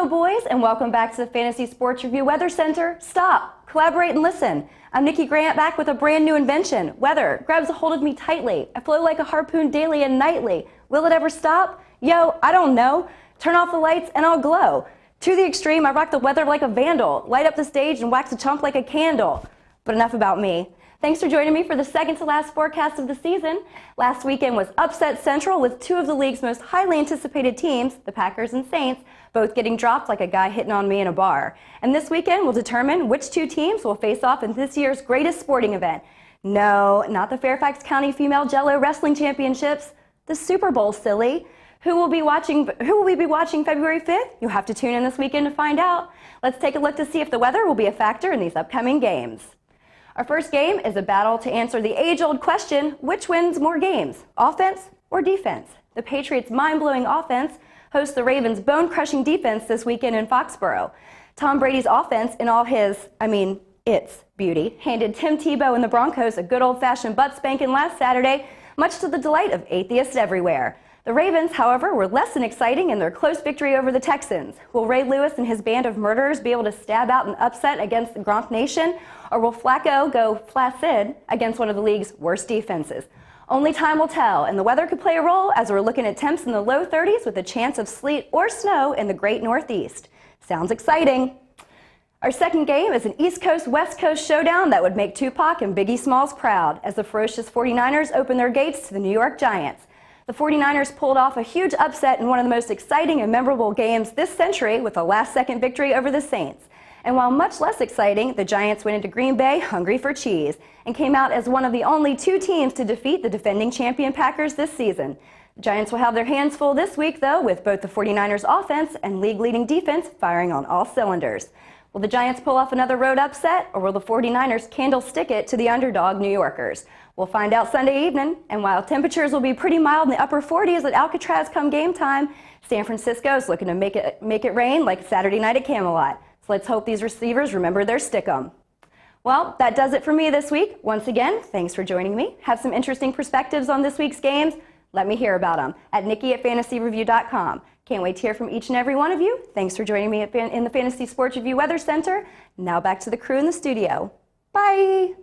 boys, and welcome back to the Fantasy Sports Review Weather Center. Stop, collaborate, and listen. I'm Nikki Grant, back with a brand new invention. Weather grabs a hold of me tightly. I flow like a harpoon daily and nightly. Will it ever stop? Yo, I don't know. Turn off the lights and I'll glow. To the extreme, I rock the weather like a vandal. Light up the stage and wax a chump like a candle. But enough about me. Thanks for joining me for the second to last forecast of the season. Last weekend was upset central with two of the league's most highly anticipated teams, the Packers and Saints, both getting dropped like a guy hitting on me in a bar. And this weekend will determine which two teams will face off in this year's greatest sporting event. No, not the Fairfax County Female Jello Wrestling Championships, the Super Bowl, silly. Who will we be watching February 5th? You'll have to tune in this weekend to find out. Let's take a look to see if the weather will be a factor in these upcoming games. Our first game is a battle to answer the age-old question, which wins more games, offense or defense? The Patriots' mind-blowing offense hosts the Ravens' bone-crushing defense this weekend in Foxborough. Tom Brady's offense, in all its beauty, handed Tim Tebow and the Broncos a good old-fashioned butt spanking last Saturday, much to the delight of atheists everywhere. The Ravens, however, were less than exciting in their close victory over the Texans. Will Ray Lewis and his band of murderers be able to stab out an upset against the Gronk Nation? Or will Flacco go flaccid against one of the league's worst defenses? Only time will tell, and the weather could play a role as we're looking at temps in the low 30s with a chance of sleet or snow in the great Northeast. Sounds exciting. Our second game is an East Coast-West Coast showdown that would make Tupac and Biggie Smalls proud as the ferocious 49ers open their gates to the New York Giants. The 49ers pulled off a huge upset in one of the most exciting and memorable games this century with a last-second victory over the Saints. And while much less exciting, the Giants went into Green Bay hungry for cheese and came out as one of the only two teams to defeat the defending champion Packers this season. The Giants will have their hands full this week, though, with both the 49ers offense and league-leading defense firing on all cylinders. Will the Giants pull off another road upset, or will the 49ers candlestick it to the underdog New Yorkers? We'll find out Sunday evening, and while temperatures will be pretty mild in the upper 40s at Alcatraz come game time, San Francisco is looking to make it rain like Saturday night at Camelot. So let's hope these receivers remember their stick-'em. Well, that does it for me this week. Once again, thanks for joining me. Have some interesting perspectives on this week's games? Let me hear about them at Nikki@fantasyreview.com. Can't wait to hear from each and every one of you. Thanks for joining me in the Fantasy Sports Review Weather Center. Now back to the crew in the studio. Bye!